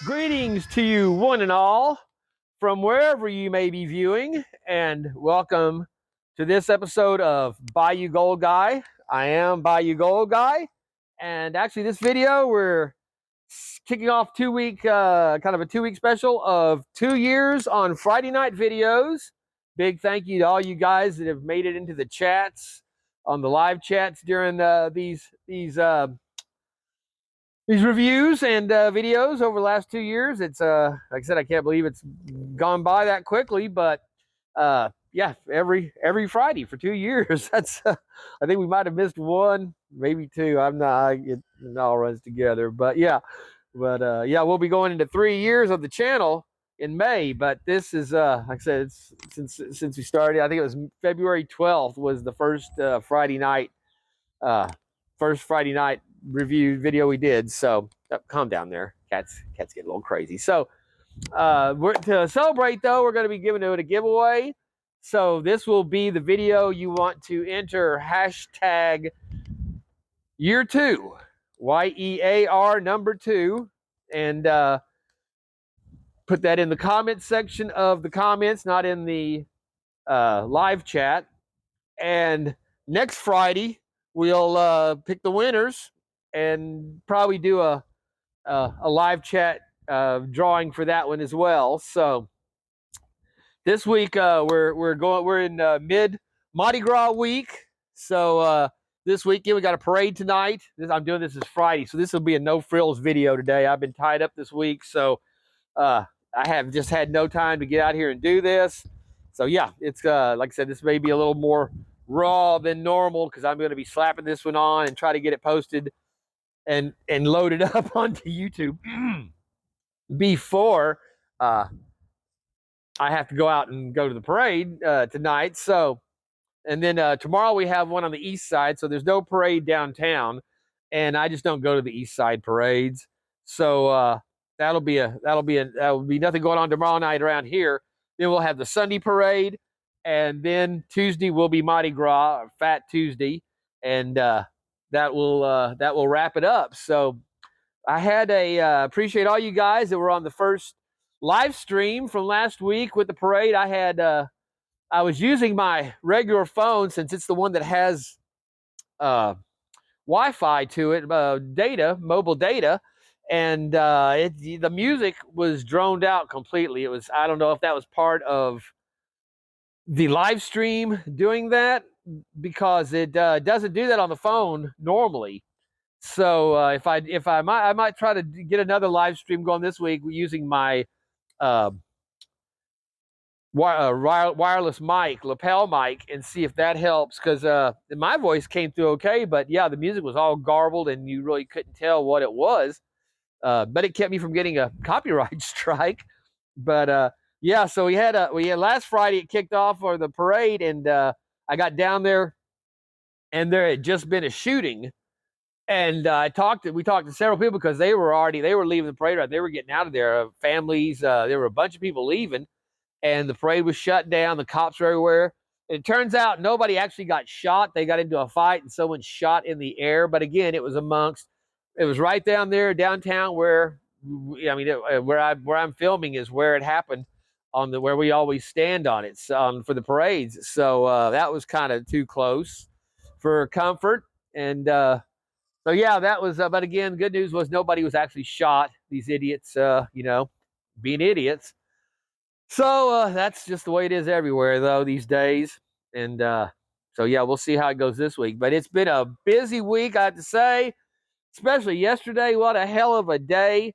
Greetings to you, one and all, from wherever you may be viewing, and welcome to this episode of Bayou Gold Guy. I am Bayou Gold Guy, and actually, this video we're kicking off kind of a 2-week special of 2 years on Friday night videos. Big thank you to all you guys that have made it into the chats, on the live chats during these reviews and videos over the last 2 years. It's like I said, I can't believe it's gone by that quickly, but yeah, every Friday for 2 years. That's I think we might have missed one, maybe two. I'm not. It all runs together, but yeah, yeah, we'll be going into 3 years of the channel in May. But this is like I said, it's since we started. I think it was February 12th was the first Friday night. First Friday night review video we did. So calm down there, cats get a little crazy. So to celebrate though, we're going to be giving it a giveaway. So this will be the video you want to enter hashtag year 2, YEAR number 2, and put that in the comment section of the comments, not in the live chat. And next Friday we'll pick the winners and probably do a live chat drawing for that one as well. So this week we're in mid Mardi Gras week. So this weekend we got a parade tonight. I'm doing this as Friday, so this will be a no frills video today. I've been tied up this week, so I have just had no time to get out here and do this. So yeah, it's like I said, this may be a little more raw than normal because I'm going to be slapping this one on and try to get it posted and loaded up onto YouTube before I have to go out and go to the parade tonight. So, and then tomorrow we have one on the east side, so there's no parade downtown, and I just don't go to the east side parades. So that'll be nothing going on tomorrow night around here. Then we'll have the Sunday parade, and then Tuesday will be Mardi Gras, Fat Tuesday, and that will wrap it up. So I had appreciate all you guys that were on the first live stream from last week with the parade. I was using my regular phone since it's the one that has Wi-Fi to it, mobile data, and the music was droned out completely. It was, I don't know if that was part of the live stream doing that, because it doesn't do that on the phone normally. So I might try to get another live stream going this week using my wireless mic, lapel mic, and see if that helps, because my voice came through okay, but yeah, the music was all garbled and you really couldn't tell what it was. But it kept me from getting a copyright strike. But yeah, so we had last Friday it kicked off for the parade, and I got down there and there had just been a shooting. And we talked to several people because they were leaving the parade route. They were getting out of there. Families, there were a bunch of people leaving, and the parade was shut down. The cops were everywhere. And it turns out nobody actually got shot. They got into a fight, and someone shot in the air. But again, it was right down there downtown where, I mean, where I'm filming is where it happened, where we always stand on it for the parades. So that was kind of too close for comfort. And so yeah, that was. But again, good news was nobody was actually shot. These idiots, being idiots. So that's just the way it is everywhere, though, these days. And so yeah, we'll see how it goes this week. But it's been a busy week, I have to say. Especially yesterday. What a hell of a day!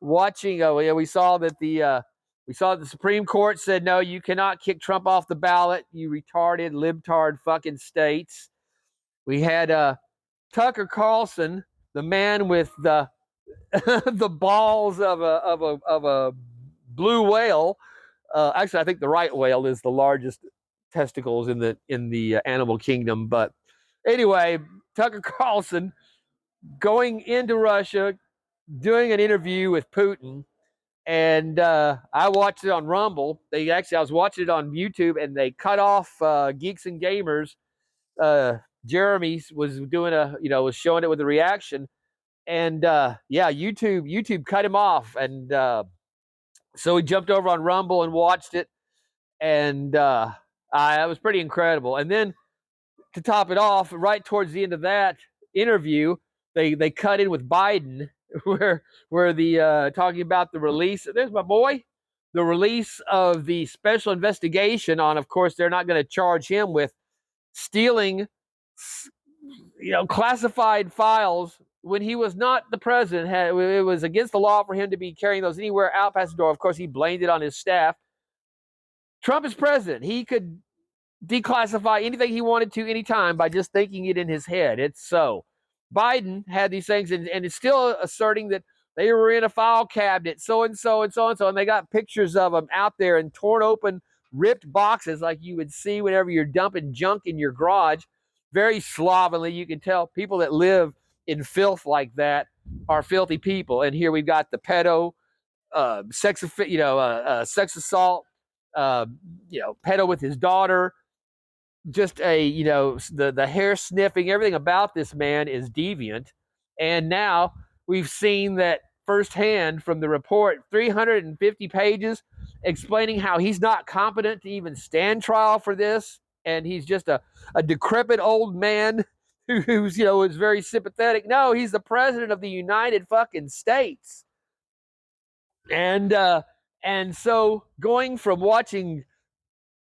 Watching, we saw that the Supreme Court said no, you cannot kick Trump off the ballot. You retarded, libtard, fucking states. We had Tucker Carlson, the man with the the balls of a blue whale. Actually, I think the right whale is the largest testicles in the animal kingdom. But anyway, Tucker Carlson going into Russia, doing an interview with Putin, and I watched it on Rumble. I was watching it on YouTube, and they cut off Geeks and Gamers. Jeremy was doing was showing it with a reaction, And yeah, YouTube cut him off, and so he jumped over on Rumble and watched it, and it was pretty incredible. And then to top it off, right towards the end of that interview, they cut in with Biden, where the talking about the release. There's my boy. The release of the special investigation on, of course, they're not going to charge him with stealing, classified files when he was not the president. It was against the law for him to be carrying those anywhere out past the door. Of course, he blamed it on his staff. Trump is president. He could declassify anything he wanted to anytime by just thinking it in his head. It's so. Biden had these things, and is still asserting that they were in a file cabinet, so and so and so and so, and they got pictures of them out there in torn open, ripped boxes like you would see whenever you're dumping junk in your garage. Very slovenly. You can tell people that live in filth like that are filthy people. And here we've got the pedo, sex assault, pedo with his daughter. Just the hair sniffing, everything about this man is deviant. And now we've seen that firsthand from the report, 350 pages explaining how he's not competent to even stand trial for this, and he's just a decrepit old man who's is very sympathetic. No, he's the president of the United fucking States. And so going from watching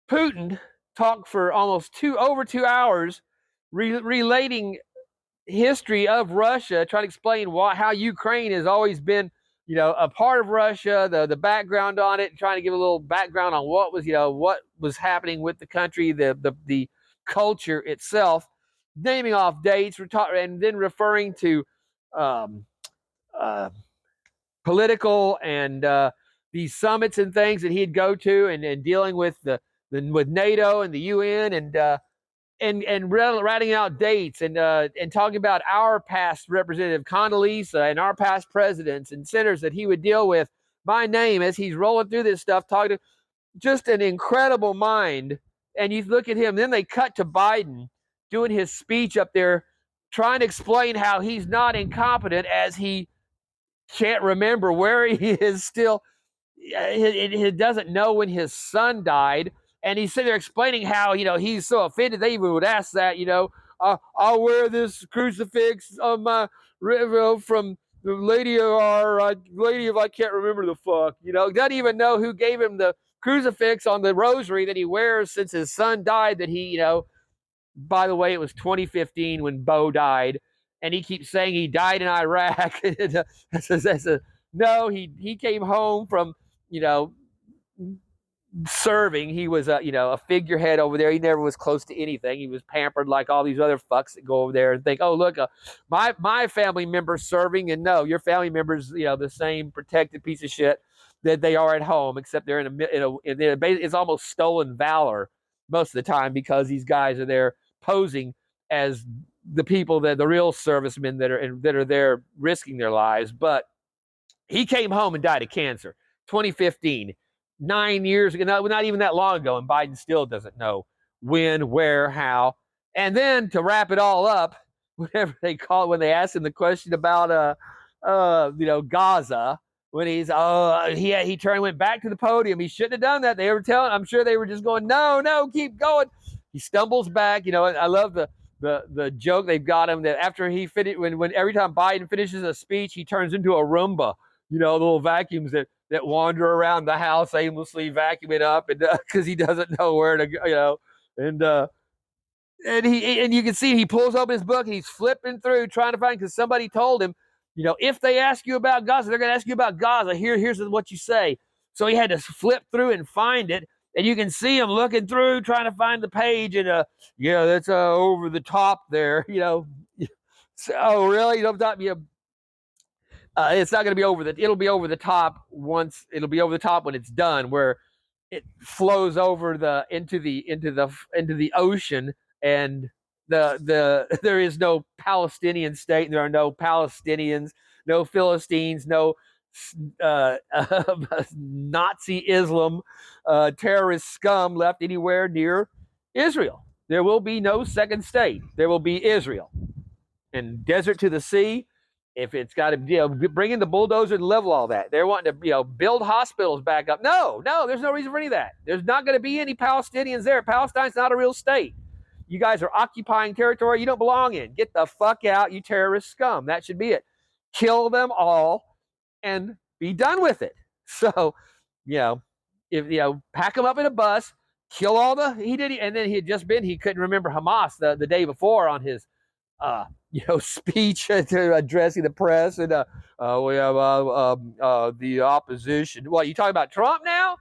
Putin talk for almost over 2 hours, relating history of Russia, trying to explain how Ukraine has always been, a part of Russia, the background on it, trying to give a little background on what was happening with the country, the culture itself, naming off dates, and then referring to political and these summits and things that he'd go to, and dealing with with NATO and the UN, and writing out dates, and talking about our past representative Condoleezza and our past presidents and senators that he would deal with by name as he's rolling through this stuff, talking to just an incredible mind. And you look at him, then they cut to Biden doing his speech up there, trying to explain how he's not incompetent, as he can't remember where he is still. He doesn't know when his son died. And he's sitting there explaining how, he's so offended they even would ask that, I'll wear this crucifix on my from the lady of I can't remember the fuck, doesn't even know who gave him the crucifix on the rosary that he wears since his son died, that he, by the way, it was 2015 when Bo died, and he keeps saying he died in Iraq. No, he came home from, serving. He was a figurehead over there. He never was close to anything. He was pampered like all these other fucks that go over there and think, oh look, my family member's serving, and no, your family member's the same protected piece of shit that they are at home, except they're it's almost stolen valor most of the time, because these guys are there posing as the people, that the real servicemen that are there risking their lives. But he came home and died of cancer, 2015. 9 years ago, not even that long ago, and Biden still doesn't know when, where, how. And then to wrap it all up, whatever they call it, when they asked him the question about Gaza, when he went back to the podium. He shouldn't have done that. They were telling, I'm sure they were just going, no, keep going. He stumbles back. I love the joke they've got him, that after he finished, when every time Biden finishes a speech, he turns into a Roomba, the little vacuums that wander around the house aimlessly, vacuuming up, and because he doesn't know where to go, and you can see he pulls up his book and he's flipping through trying to find, because somebody told him, if they ask you about Gaza, they're going to ask you about Gaza. Here's what you say. So he had to flip through and find it, and you can see him looking through trying to find the page, and that's over the top there, So, oh really? It's not going to be it'll be over the top it'll be over the top when it's done, where it flows over into the ocean, and there is no Palestinian state, and there are no Palestinians, no Philistines, no Nazi Islam, terrorist scum left anywhere near Israel. There will be no second state. There will be Israel, and desert to the sea. If it's got to, bring in the bulldozer to level all that. They're wanting to, build hospitals back up. No, there's no reason for any of that. There's not going to be any Palestinians there. Palestine's not a real state. You guys are occupying territory you don't belong in. Get the fuck out, you terrorist scum. That should be it. Kill them all and be done with it. So, if pack them up in a bus, kill all the and then he couldn't remember Hamas the day before on his speech addressing the press, and we have the opposition. What, you talking about Trump now?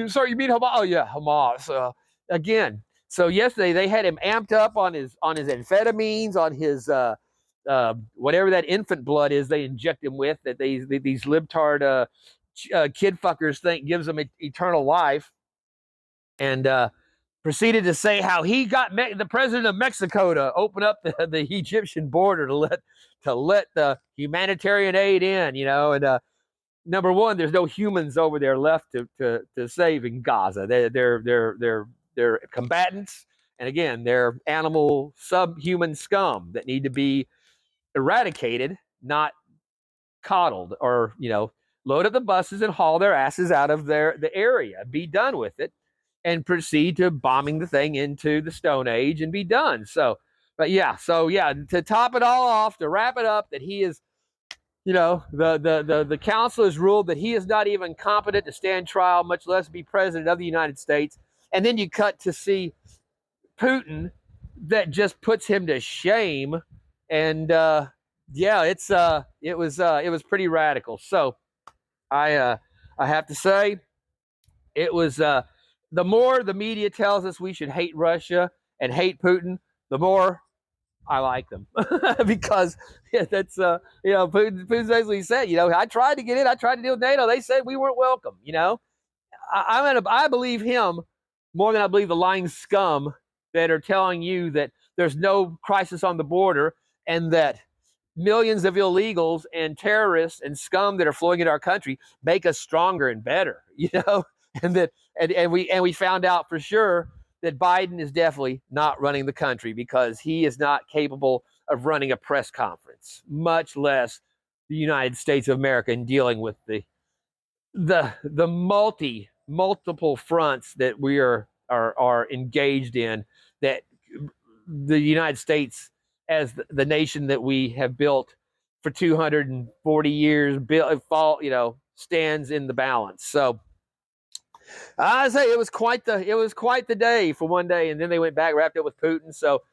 Sorry, you mean Hamas? Oh yeah, Hamas again. So yesterday they had him amped up on his amphetamines, on his whatever that infant blood is they inject him with, that these libtard kid fuckers think gives them eternal life, and proceeded to say how he got the president of Mexico to open up the Egyptian border to let the humanitarian aid in, and number one, there's no humans over there left to save in Gaza. They're combatants, and again, they're animal subhuman scum that need to be eradicated, not coddled, or load up the buses and haul their asses out of the area, be done with it, and proceed to bombing the thing into the Stone Age and be done. So to top it all off, to wrap it up, that he is, the council has ruled that he is not even competent to stand trial, much less be president of the United States. And then you cut to see Putin, that just puts him to shame. And it was pretty radical. So I have to say, it was the more the media tells us we should hate Russia and hate Putin, the more I like them. Because that's Putin basically said, I tried to get in, I tried to deal with NATO, they said we weren't welcome. I believe him more than I believe the lying scum that are telling you that there's no crisis on the border, and that millions of illegals and terrorists and scum that are flowing into our country make us stronger and better, and we found out for sure that Biden is definitely not running the country, because he is not capable of running a press conference, much less the United States of America, in dealing with the multiple fronts that we are engaged in, that the United States, as the nation that we have built for 240 years, stands in the balance. So I say it was quite the day for one day, and then they went back, wrapped up with Putin. So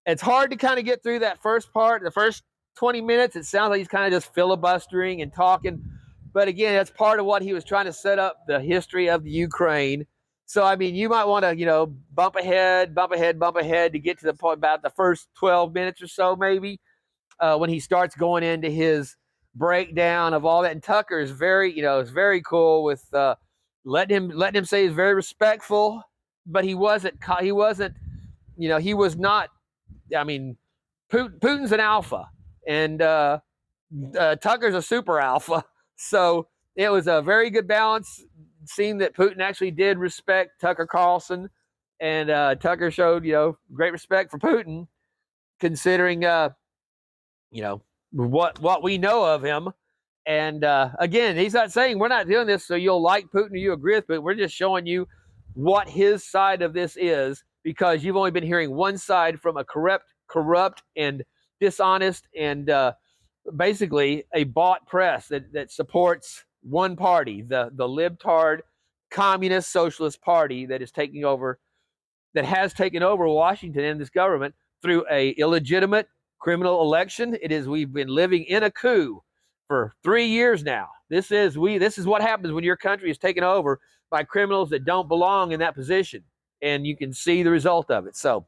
it's hard to kind of get through that first part. The first 20 minutes, it sounds like he's kind of just filibustering and talking. But again, that's part of what he was trying to set up, the history of the Ukraine. So, I mean, you might want to, bump ahead to get to the point about the first 12 minutes or so, maybe, when he starts going into his breakdown of all that. And Tucker is is very cool with letting him say he's very respectful, but he was not. I mean, Putin's an alpha, and Tucker's a super alpha. So it was a very good balance. Seemed that Putin actually did respect Tucker Carlson, and Tucker showed great respect for Putin, considering what we know of him. And again, he's not saying we're not doing this so you'll like Putin or you agree with Putin. We're just showing you what his side of this is, because you've only been hearing one side from a corrupt and dishonest and basically a bought press that supports one party, the libtard communist socialist party that has taken over Washington and this government through a illegitimate criminal election. We've been living in a coup for 3 years now. This is what happens when your country is taken over by criminals that don't belong in that position, and you can see the result of it. So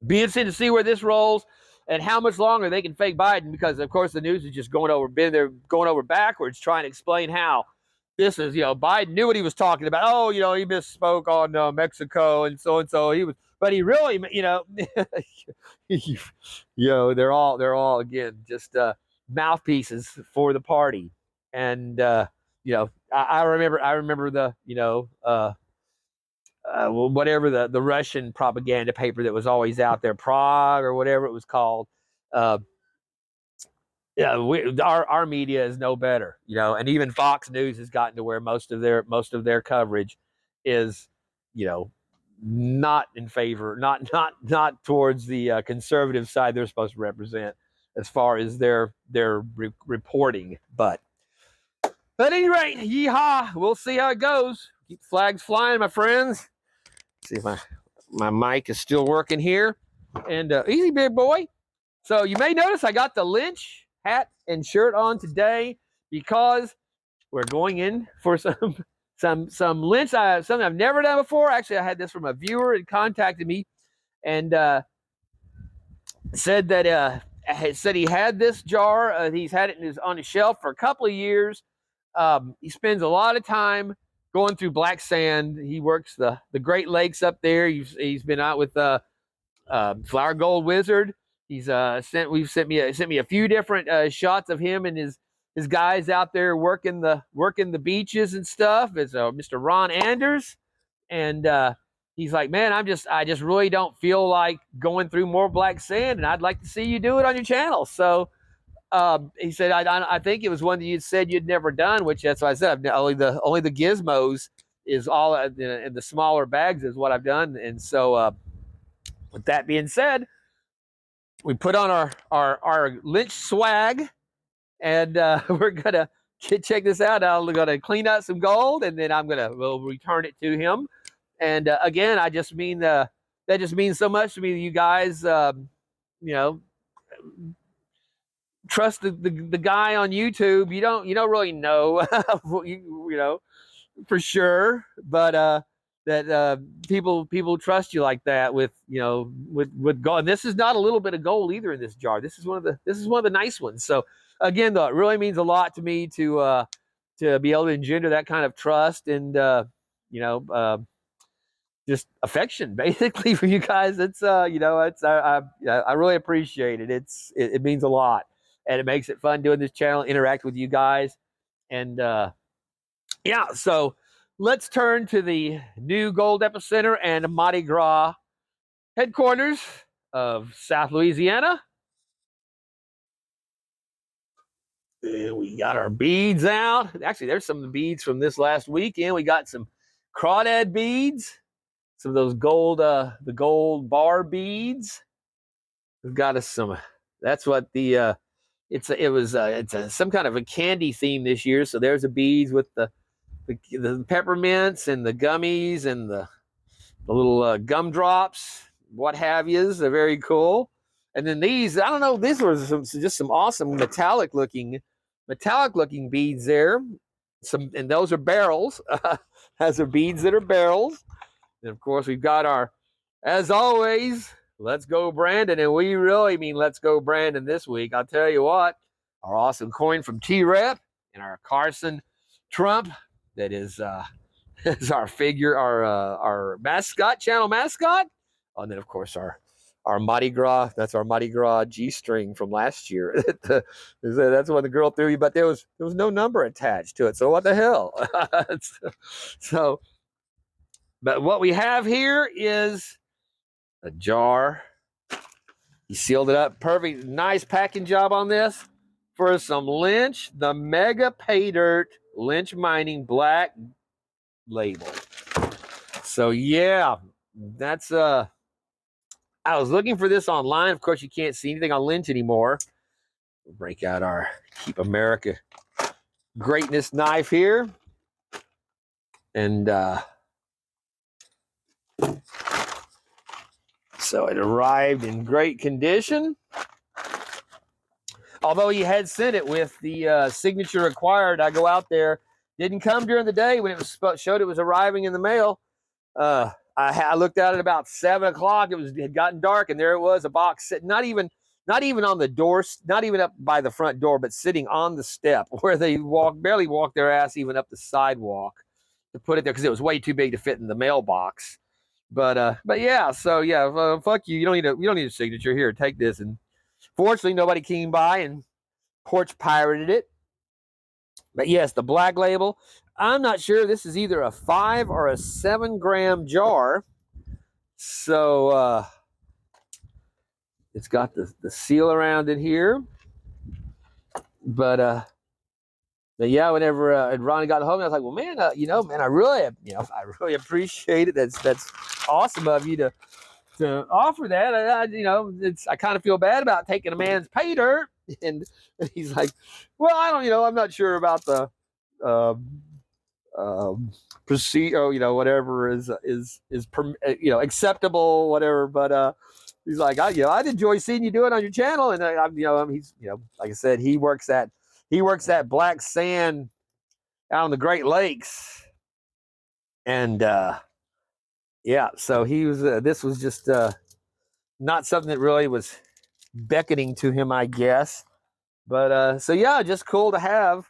be interested to see where this rolls and how much longer they can fake Biden, because of course the news is just going over backwards, trying to explain how this is, Biden knew what he was talking about. Oh, he misspoke on Mexico and so but he really, they're all again just mouthpieces for the party. And I remember the whatever the Russian propaganda paper that was always out there, Prague or whatever it was called. Yeah, our media is no better, you know, and even Fox News has gotten to where most of their coverage is, you know, not in favor, not towards the conservative side they're supposed to represent as far as their reporting. But at any rate, yeehaw, we'll see how it goes. Keep the flags flying, my friends. See if my mic is still working here. And easy, big boy. So you may notice I got the Lynch hat and shirt on today because we're going in for some Lynch, something I've never done before. Actually, I had this from a viewer and contacted me and said that said he had this jar. He's had it on his shelf for a couple of years. He spends a lot of time going through black sand. He works the Great Lakes up there. He's been out with Flower Gold Wizard. He's sent me a few different shots of him and his guys out there working the beaches and stuff. It's Mr. Ron Anders, and he's like, man, I just really don't feel like going through more black sand, and I'd like to see you do it on your channel. So he said, I think it was one that you said you'd never done, which that's why I said only the gizmos is all in the smaller bags is what I've done. And so with that being said, we put on our Lynch swag, and we're gonna check this out. I'm gonna clean out some gold, and then we'll return it to him. And again, that just means so much to me. You guys, you know, trust the guy on YouTube. You don't really know, you know, for sure, but that people trust you like that with, you know, with gold. And this is not a little bit of gold either in this jar. This is one of the nice ones. So again, though, it really means a lot to me to be able to engender that kind of trust and you know, just affection basically for you guys. It's you know, it's I really appreciate it. It means a lot, and it makes it fun doing this channel, interact with you guys. And yeah, so let's turn to the new gold epicenter and Mardi Gras headquarters of South Louisiana. And we got our beads out. Actually, there's some of the beads from this last weekend. We got some crawdad beads, some of those gold, the gold bar beads. We've got us some. That's what the it's some kind of a candy theme this year. So there's the beads with the peppermints and the gummies and the little gumdrops, what have yous. They're very cool. And then these, I don't know, these were just some awesome metallic looking beads there. And those are barrels. Those are beads that are barrels. And of course, we've got our, as always, Let's Go Brandon. And we really mean Let's Go Brandon this week. I'll tell you what, our awesome coin from T-Rep and our Carson Trump that is our figure, our mascot, channel mascot. Oh, and then, of course, our Mardi Gras. That's our Mardi Gras G-string from last year. That's what the girl threw you, but there was no number attached to it. So what the hell? So, but what we have here is a jar. He sealed it up perfect. Nice packing job on this for some Lynch, the Mega Paydirt Lynch Mining Black label. So yeah, that's I was looking for this online. Of course, you can't see anything on Lynch anymore. We'll break out our Keep America Greatness knife here. And so it arrived in great condition. Although he had sent it with the signature required, I go out there. Didn't come during the day when it was showed it was arriving in the mail. I looked at it about 7 o'clock. It had gotten dark, and there it was, a box sitting, not even on the door, not even up by the front door, but sitting on the step where they barely walk their ass even up the sidewalk to put it there because it was way too big to fit in the mailbox. But yeah, so yeah, fuck you. You don't need a signature. Here, take this. And fortunately, nobody came by and porch pirated it. But yes, the black label. I'm not sure. This is either a 5 or a 7 gram jar. So it's got the seal around it here. But yeah, whenever Ronnie got home, I was like, well, man, man, I really appreciate it. That's awesome of you to offer that. I kind of feel bad about taking a man's pay dirt. And he's like, well, I don't, I'm not sure about the procedure, whatever is acceptable, whatever. But he's like, I'd enjoy seeing you do it on your channel. And he's, like I said, he works that black sand out on the Great Lakes. And yeah, so he was, this was just not something that really was beckoning to him, I guess. But so yeah, just cool to have.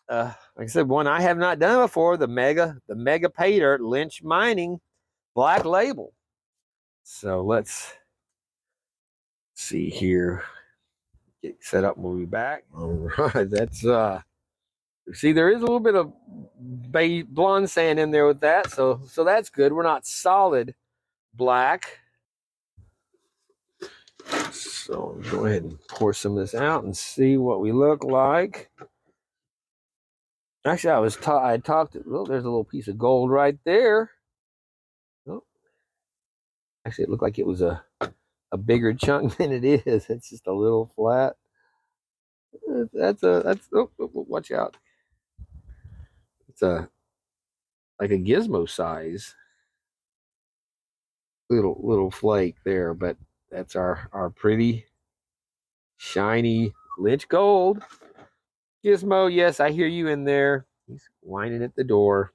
Like I said, one I have not done before, the mega pay dirt Lynch Mining Black Label. So let's see here. Get set up, we'll be back. All right, that's see, there is a little bit of blonde sand in there with that, so that's good. We're not solid black. So go ahead and pour some of this out and see what we look like. Actually, I talked. Well, there's a little piece of gold right there. Oh, actually, it looked like it was a bigger chunk than it is. It's just a little flat. That's watch out. It's like a gizmo size little flake there, but that's our pretty shiny Lynch gold. Gizmo, yes, I hear you in there. He's whining at the door.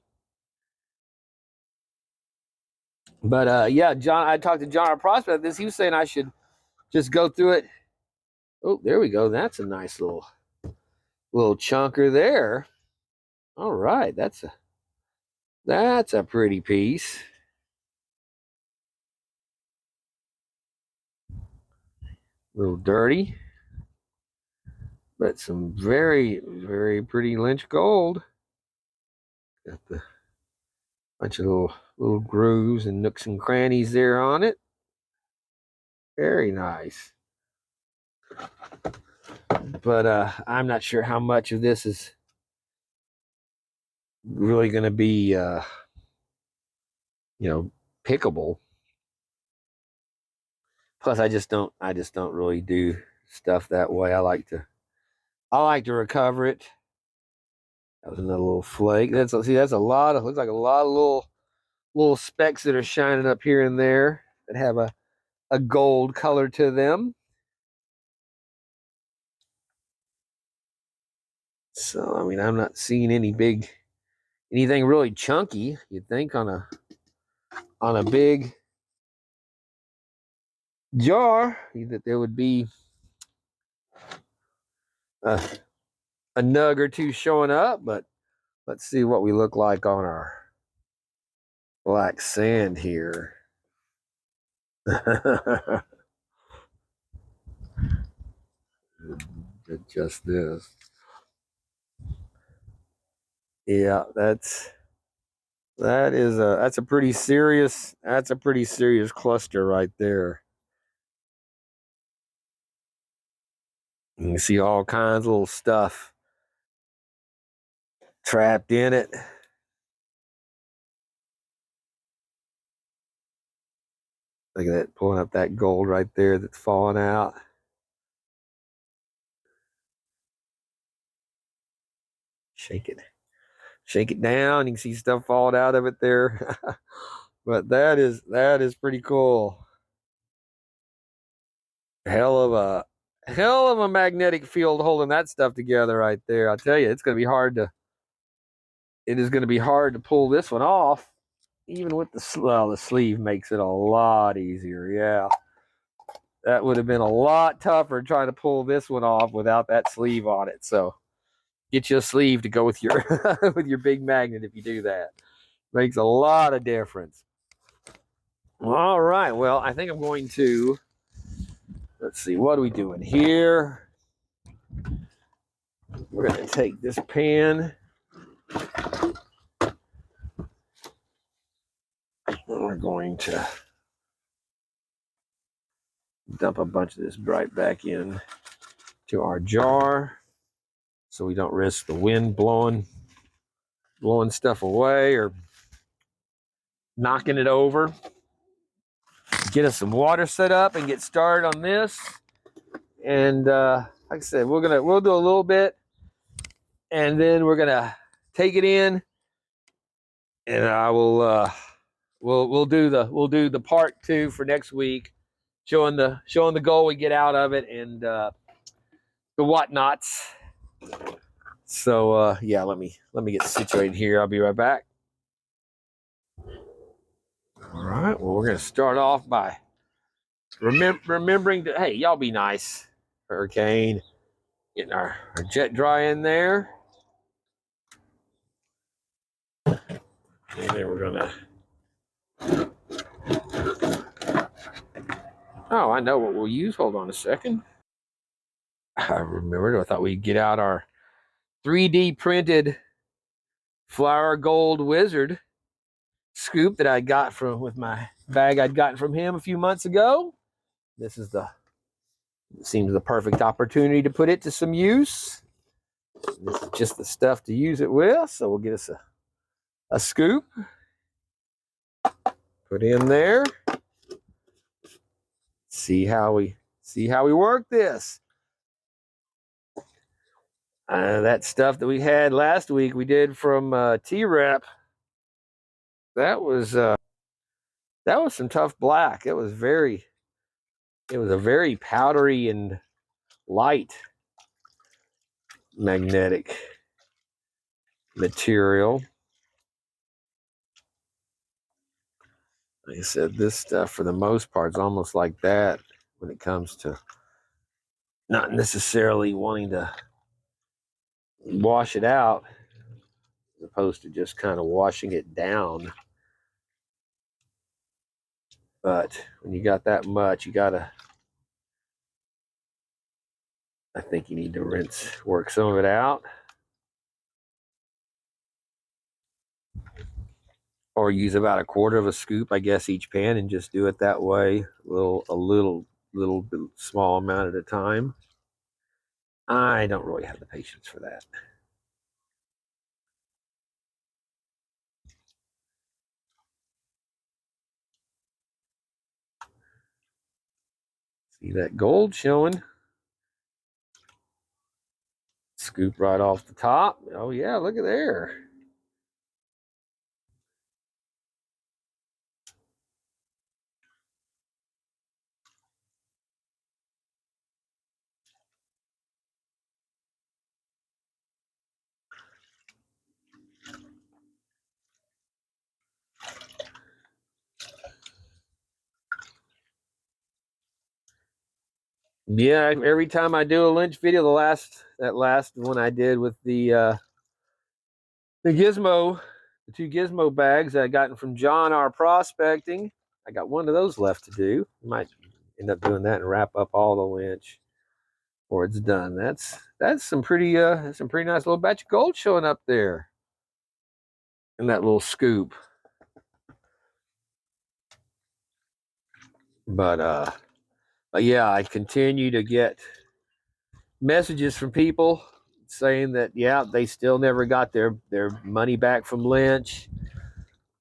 But yeah, John, I talked to John, our prospect, about this. He was saying I should just go through it. Oh, there we go. That's a nice little chunker there. All right, that's a pretty piece. A little dirty, but some very, very pretty Lynch gold. Got the bunch of little grooves and nooks and crannies there on it. Very nice. But I'm not sure how much of this is really going to be pickable. Plus I just don't really do stuff that way. I like to recover it. That was another little flake. That's a lot of, looks like a lot of little specks that are shining up here and there that have a gold color to them. So I mean, I'm not seeing anything really chunky. You'd think on a big jar that there would be a nug or two showing up, but let's see what we look like on our black sand here. Just this. Yeah, that's a pretty serious cluster right there. You can see all kinds of little stuff trapped in it. Look at that, pulling up that gold right there that's falling out. Shake it down. You can see stuff falling out of it there. But that is pretty cool. Hell of a magnetic field holding that stuff together right there. I tell you, it is going to be hard to pull this one off. Even with the sleeve makes it a lot easier. Yeah, that would have been a lot tougher trying to pull this one off without that sleeve on it. So get you a sleeve to go with your with your big magnet. If you do that, makes a lot of difference. All right, well, I think I'm going to, let's see, what are we doing here? We're going to take this pan. We're going to dump a bunch of this right back in to our jar. so we don't risk the wind blowing stuff away or knocking it over. Get us some water set up and get started on this. And like I said, we'll do a little bit, and then we're gonna take it in, and I will we'll do the part 2 for next week, showing the gold we get out of it and the whatnots. So yeah, let me get situated here. I'll be right back. All right. Well, we're gonna start off by remembering to, hey, y'all be nice. Hurricane, getting our jet dry in there, and then we're gonna. Oh, I know what we'll use. Hold on a second. I remembered. I thought we'd get out our 3D printed flour gold wizard scoop that I got from with my bag I'd gotten from him a few months ago. This is seems the perfect opportunity to put it to some use. This is just the stuff to use it with. So we'll get us a scoop. Put in there. See how we work this. That stuff that we had last week, we did from S3ep. That was some tough black. It was a very powdery and light magnetic material. Like I said, this stuff for the most part is almost like that when it comes to not necessarily wanting to wash it out, as opposed to just kind of washing it down. But when you got that much, I think you need to work some of it out. Or use about 1/4 of a scoop, I guess, each pan, and just do it that way, a little bit small amount at a time. I don't really have the patience for that. See that gold showing? Scoop right off the top. Oh yeah, look at there. Yeah, every time I do a Lynch video, that last one I did with the gizmo, the 2 gizmo bags I gotten from John R. Prospecting. I got one of those left to do. Might end up doing that and wrap up all the Lynch before it's done. That's some pretty nice little batch of gold showing up there in that little scoop. But yeah, I continue to get messages from people saying that, yeah, they still never got their money back from Lynch.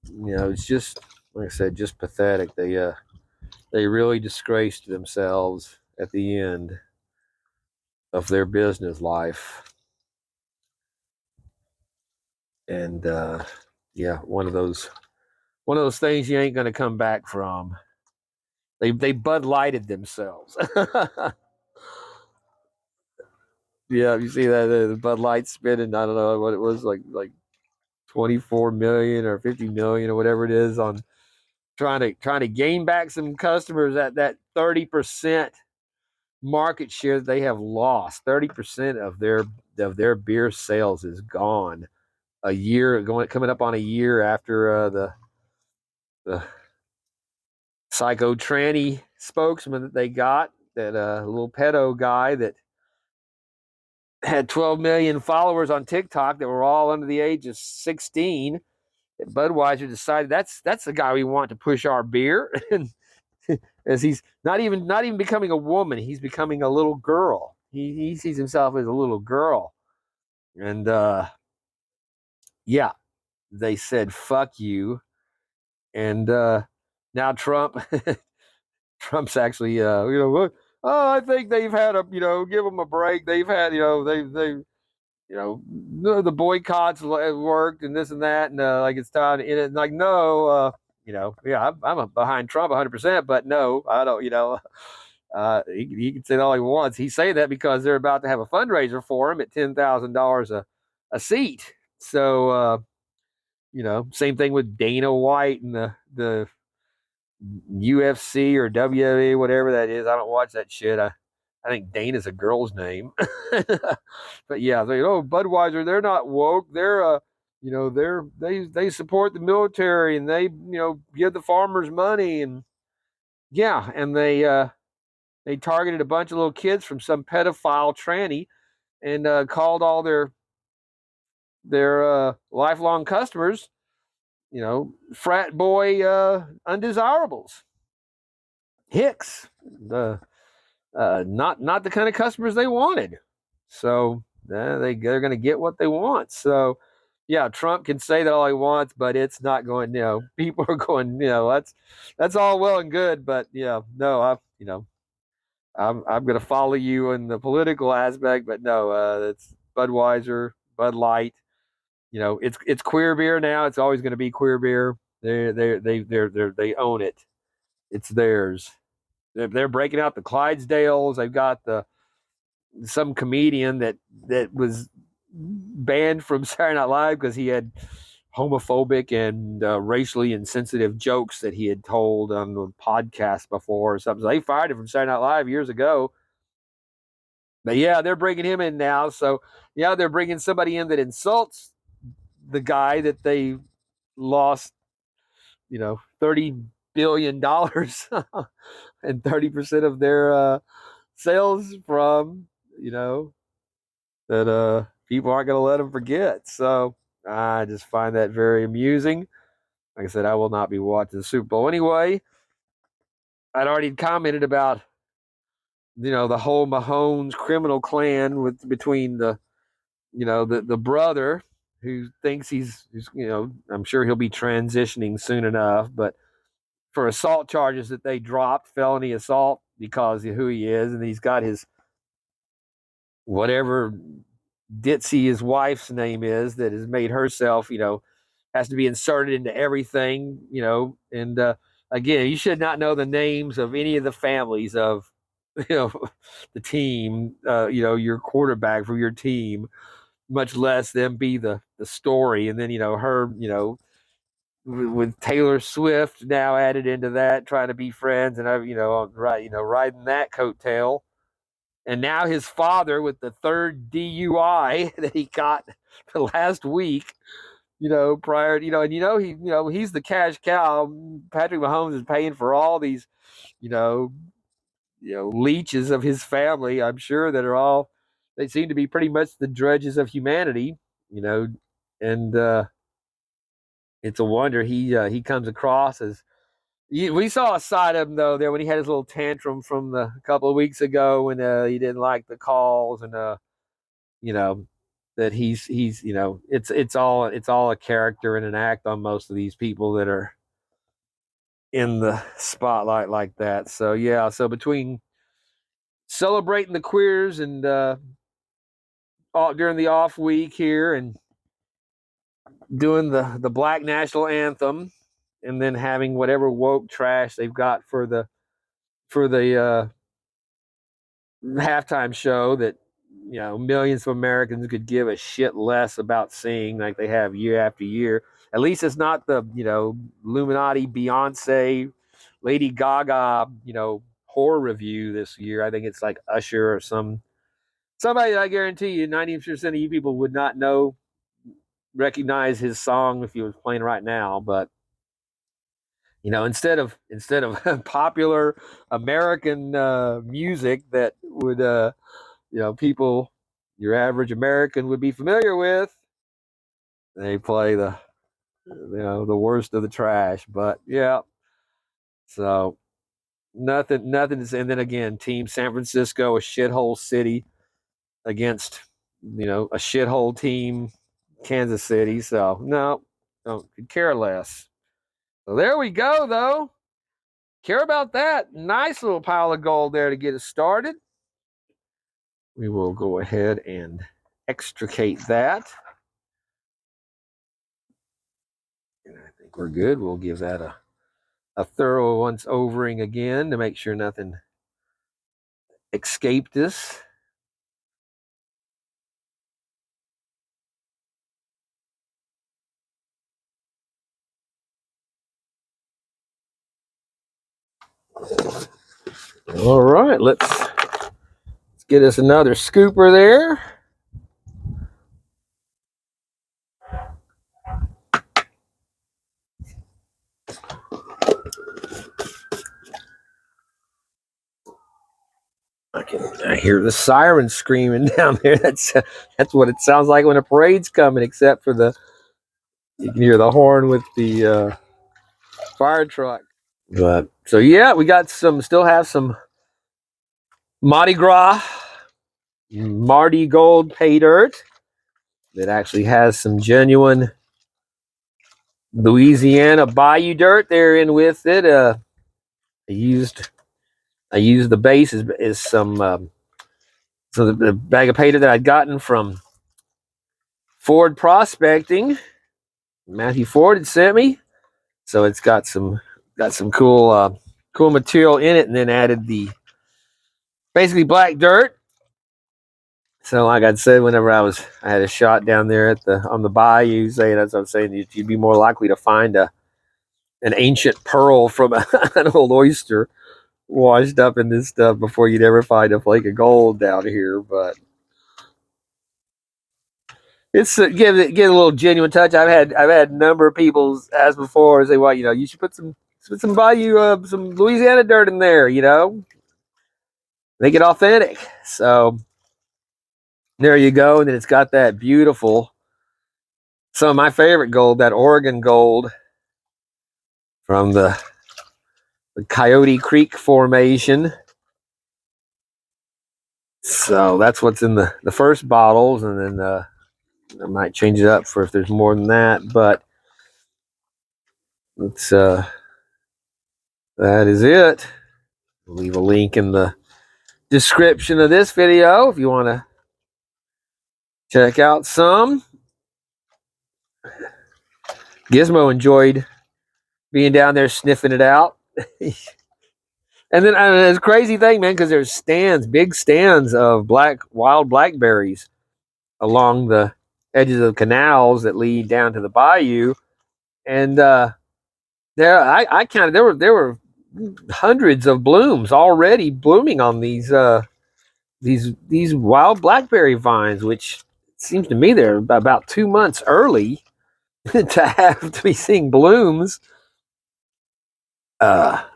You know, it's just, like I said, just pathetic. They really disgraced themselves at the end of their business life. And yeah, one of those things you ain't going to come back from. They Bud Lighted themselves. Yeah, you see that the Bud Light spending, I don't know what it was, like 24 million or 50 million or whatever it is on trying to gain back some customers at that 30% market share that they have lost. 30% of their beer sales is gone. Coming up on a year after the psycho tranny spokesman that they got, that little pedo guy that had 12 million followers on TikTok that were all under the age of 16. Budweiser decided that's the guy we want to push our beer, and as he's not even becoming a woman, he's becoming a little girl. He sees himself as a little girl, And yeah, they said fuck you. And now Trump Trump's actually I think they've had a give them a break. They've had they the boycotts have worked and this and that, and like it's time to end it. And like no, yeah, I'm behind Trump 100%, but no, I don't. He can say it all he wants. He's saying that because they're about to have a fundraiser for him at $10,000 a seat. So same thing with Dana White and the UFC or WWE, whatever that is. I don't watch that shit. I think Dana's a girl's name. But yeah, Budweiser, they're not woke. They're they support the military, and they give the farmers money, and yeah, and they targeted a bunch of little kids from some pedophile tranny, and called all their lifelong customers, frat boy undesirables. Hicks. Not the kind of customers they wanted. So they're going to get what they want. So yeah, Trump can say that all he wants, but it's not going. People are going. That's all well and good, but yeah, no, I'm going to follow you in the political aspect, but no, it's Budweiser, Bud Light. It's queer beer now. It's always going to be queer beer. They own it. It's theirs. They're breaking out the Clydesdales. They've got some comedian that was banned from Saturday Night Live because he had homophobic and racially insensitive jokes that he had told on the podcast before or something. So they fired him from Saturday Night Live years ago. But yeah, they're bringing him in now. So yeah, they're bringing somebody in that insults the guy that they lost, $30 billion and 30% of their sales from, that people aren't going to let them forget. So I just find that very amusing. Like I said, I will not be watching the Super Bowl anyway. I'd already commented about, the whole Mahomes criminal clan between the brother who thinks he's I'm sure he'll be transitioning soon enough, but for assault charges that they dropped, felony assault because of who he is, and he's got his whatever ditzy his wife's name is that has made herself, has to be inserted into everything, and again, you should not know the names of any of the families of the team, your quarterback for your team, much less them be the story. And then her, with Taylor Swift now added into that, trying to be friends, and I've riding that coattail. And now his father with the third DUI that he got last week, prior, and he's the cash cow. Patrick Mahomes is paying for all these, leeches of his family. I'm sure that are all, they seem to be pretty much the drudges of humanity, and it's a wonder he comes across as. We saw a side of him though there when he had his little tantrum from a couple of weeks ago when he didn't like the calls, and you know that he's it's all a character and an act on most of these people that are in the spotlight like that. So yeah, so between celebrating the queers and during the off week here and doing the Black National Anthem, and then having whatever woke trash they've got for the halftime show that millions of Americans could give a shit less about seeing, like they have year after year. At least it's not the Illuminati, Beyonce, Lady Gaga horror review this year. I think it's like Usher or somebody that I guarantee you 90% of you people would not recognize his song if he was playing right now. But instead of popular American music that would people your average American would be familiar with, they play the worst of the trash. But yeah, so nothing to say. And then again, Team San Francisco, a shithole city, against you know, a shithole team, Kansas City. So no, don't care less. So there we go, though. Care about that. Nice little pile of gold there to get us started. We will go ahead and extricate that. And I think we're good. We'll give that a thorough once overing again to make sure nothing escaped us. All right, let's get us another scooper there. I hear the siren screaming down there. That's what it sounds like when a parade's coming, except for you can hear the horn with the fire truck. But so yeah, we got still have some Mardi Gras, MARDI gold pay dirt that actually has some genuine Louisiana Bayou dirt there in with it. I used the base as some so the bag of pay dirt that I'd gotten from Ford Prospecting. Matthew Ford had sent me, so it's got some cool material in it, and then added the basically black dirt. So like I said, whenever I had a shot down there on the bayou, saying that's what I'm saying, you'd be more likely to find an ancient pearl from an old oyster washed up in this stuff before you'd ever find a flake of gold down here. But it's give it a little genuine touch. I've had a number of people ask before, say, well, you know, you should put some bayou some Louisiana dirt in there, you know, make it authentic. So there you go. And then it's got that beautiful, some of my favorite gold, that Oregon gold from the Coyote Creek formation. So that's what's in the first bottles, and then I might change it up for if there's more than that. But it's that is it. I'll leave a link in the description of this video if you want to check out some. Gizmo enjoyed being down there sniffing it out. And then it's a crazy thing, man, because there's big stands of wild blackberries along the edges of canals that lead down to the bayou. And I counted, there were hundreds of blooms already blooming on these wild blackberry vines, which seems to me they're about 2 months early to be seeing blooms.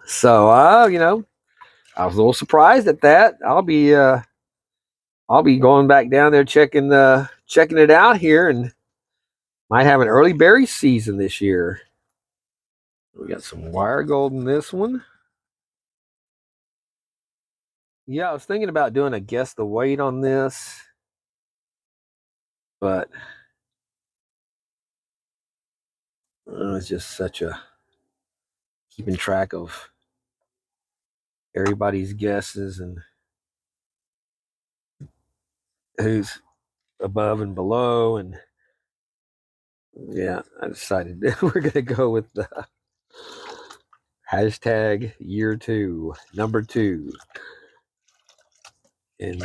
So you know, I was a little surprised at that. I'll be going back down there checking it out here, and might have an early berry season this year. We got some wire gold in this one. Yeah, I was thinking about doing a guess the weight on this, but it's just such a keeping track of everybody's guesses and who's above and below. And yeah, I decided we're gonna go with the hashtag year 2, number 2. And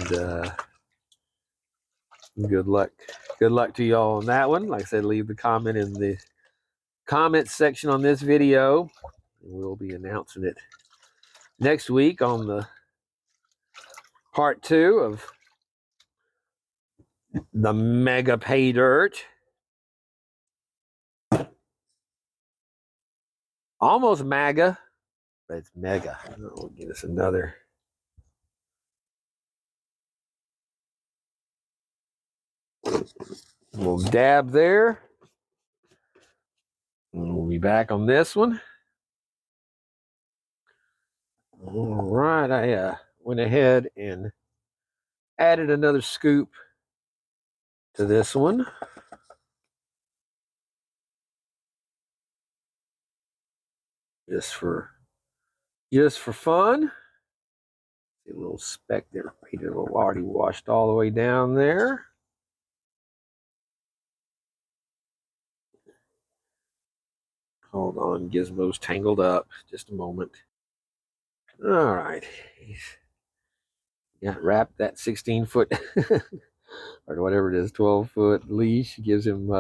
good luck to y'all on that one. Like I said, leave the comment in the comments section on this video. We'll be announcing it next week on the part 2 of the mega pay dirt. Almost MAGA, but it's mega. We'll give us another. We'll dab there. And we'll be back on this one. All right, I went ahead and added another scoop to this one. Just for fun. See a little speck there, painted a little, already washed all the way down there. Hold on, Gizmo's tangled up. Just a moment. All right. Yeah, wrap that 16-foot or whatever it is, 12-foot leash. Gives him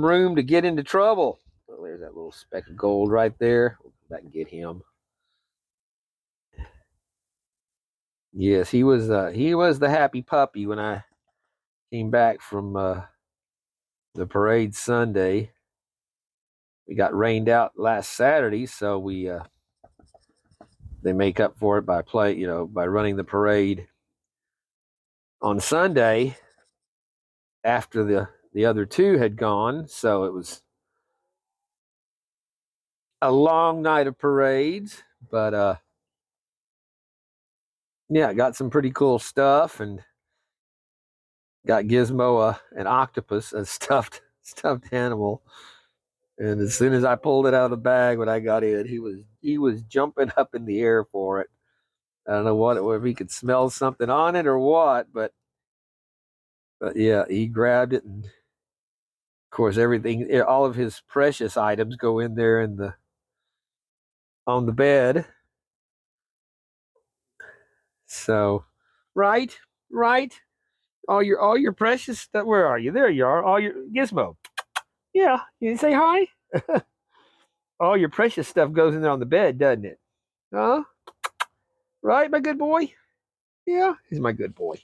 room to get into trouble. Well, there's that little speck of gold right there. We'll come back and get him. Yes, he was the happy puppy when I came back from the parade Sunday. We got rained out last Saturday, so they make up for it by by running the parade on Sunday after the other two had gone. So it was a long night of parades, but yeah, got some pretty cool stuff, and got Gizmo an octopus, a stuffed animal. And as soon as I pulled it out of the bag when I got in, he was jumping up in the air for it. I don't know if he could smell something on it or what, but yeah, he grabbed it, and of course everything, all of his precious items go in there on the bed. So, right, all your precious stuff. Where are you? There you are. All your Gizmo. Yeah, you say hi. All your precious stuff goes in there on the bed, doesn't it? Huh? Right, my good boy? Yeah, he's my good boy.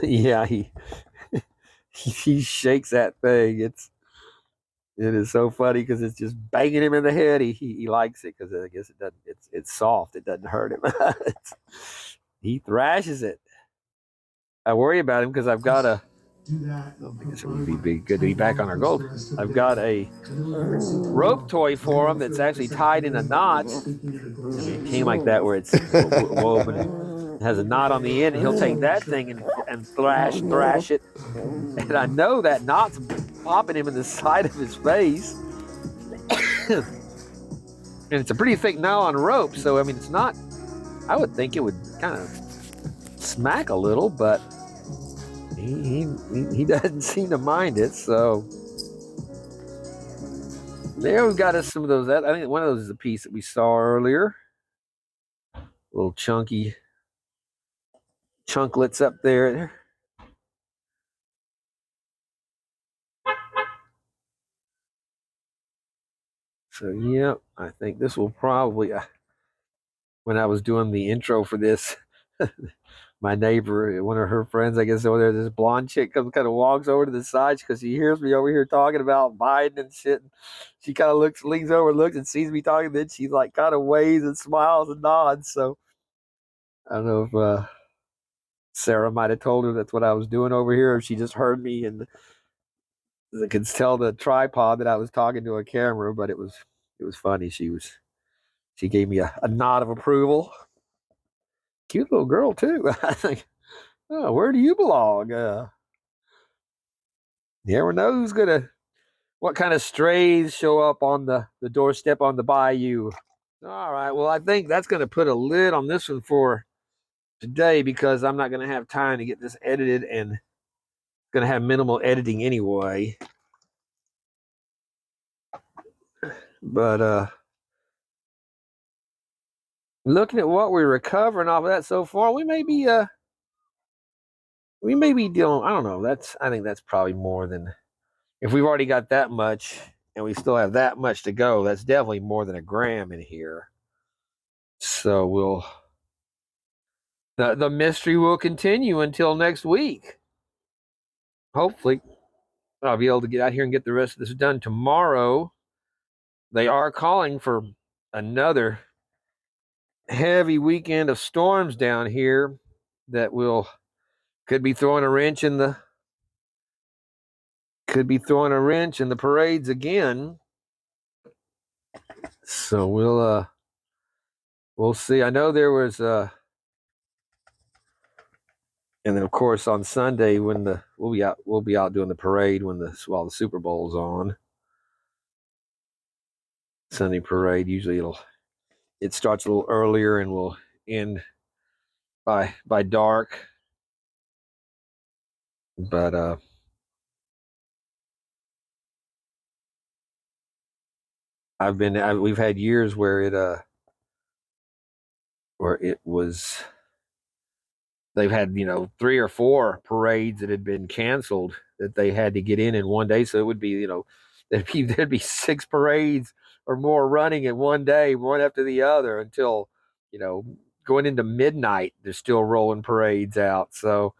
Yeah, he shakes that thing. It is so funny because it's just banging him in the head. He likes it because I guess it doesn't. It's soft. It doesn't hurt him. He thrashes it. I worry about him because I've got a. I guess it would be good to be back on our gold. I've got a rope toy for him that's actually tied in a knot. I mean, it came like that where it's woven. It has a knot on the end. And he'll take that thing and thrash it. And I know that knot's popping him in the side of his face. And it's a pretty thick nylon rope, so I mean, it's not. I would think it would kind of smack a little, but he doesn't seem to mind it. So there we've got us some of those. I think one of those is a piece that we saw earlier. Little chunky chunklets up there. So yeah, I think this will probably. When I was doing the intro for this, my neighbor, one of her friends, I guess over there, this blonde chick comes, kind of walks over to the side because she hears me over here talking about Biden and shit. And she kind of leans over, looks, and sees me talking. Then she like kind of waves and smiles and nods. So I don't know if Sarah might have told her that's what I was doing over here, or she just heard me and could tell the tripod that I was talking to a camera. But it was funny. She gave me a nod of approval. Cute little girl too. I think, oh, where do you belong? You never know what kind of strays show up on the doorstep on the bayou. All right, well, I think that's gonna put a lid on this one for today because I'm not gonna have time to get this edited and gonna have minimal editing anyway. But looking at what we're recovering off of that so far, we may be dealing. I don't know. I think that's probably more than, if we've already got that much and we still have that much to go, that's definitely more than a gram in here. So the mystery will continue until next week. Hopefully, I'll be able to get out here and get the rest of this done tomorrow. They are calling for another heavy weekend of storms down here that could be throwing a wrench in the parades again. So we'll see. I know there was And then of course on Sunday when we'll be out doing the parade while the Super Bowl's on. Sunday parade, usually it starts a little earlier and will end by dark. But we've had years where it was, they've had 3 or 4 parades that had been canceled that they had to get in one day. So it would be there'd be 6 parades or more running in one day, one after the other, until going into midnight. They're still rolling parades out, so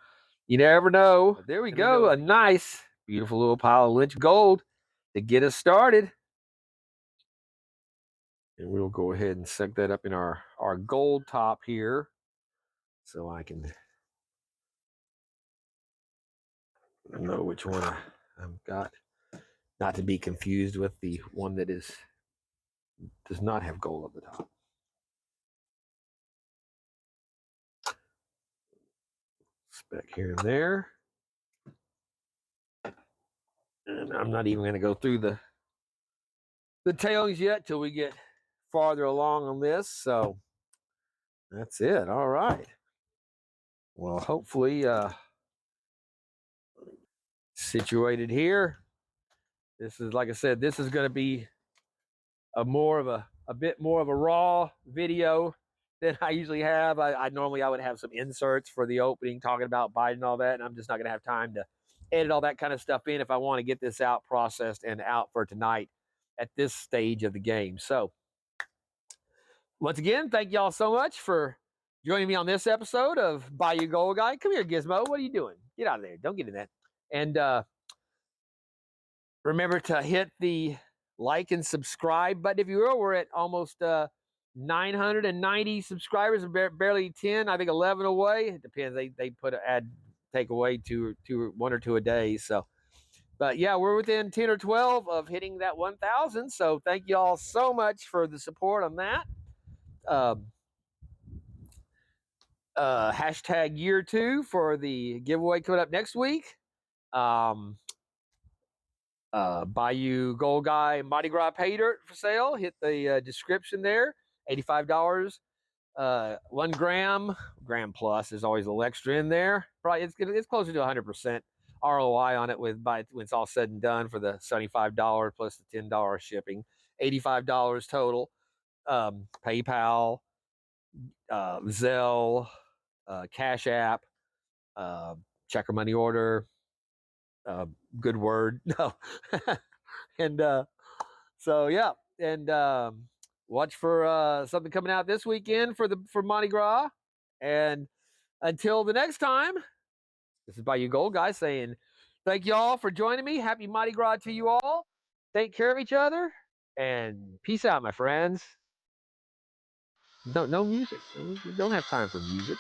you never know. But there we go, a nice, beautiful little pile of Lynch gold to get us started. And we'll go ahead and set that up in our gold top here, so I can know which one I've got, not to be confused with the one that does not have gold at the top. Speck here and there. And I'm not even going to go through the tailings yet till we get farther along on this. So that's it. All right. Well, hopefully situated here. This is, like I said, this is going to be a bit more of a raw video than I usually have. Normally I would have some inserts for the opening talking about Biden and all that, and I'm just not going to have time to edit all that kind of stuff in if I want to get this out, processed, and out for tonight at this stage of the game. So once again, thank y'all so much for joining me on this episode of Bayou Gold Guy. Come here, Gizmo. What are you doing? Get out of there. Don't get in that. And remember to hit the like and subscribe button if you will. We're at almost 990 subscribers, barely 10, I think 11 away. It depends. They put an ad take away 1 or 2 a day. So, but yeah, we're within 10 or 12 of hitting that 1,000. So thank you all so much for the support on that. Hashtag year 2 for the giveaway coming up next week. Bayou Gold Guy Mardi Gras Paydirt for sale. Hit the description there. $85. 1 gram plus. There's always a little extra in there. Probably it's closer to 100% ROI on it when it's all said and done for the $75 plus the $10 shipping. $85 total. PayPal, ZELLE, Cash App, checker money order, good word. No. And so yeah, and watch for something coming out this weekend for Mardi Gras. And until the next time, this is Bayou Gold Guy saying thank you all for joining me. Happy Mardi Gras to you all. Take care of each other and peace out, my friends. No music. We don't have time for music.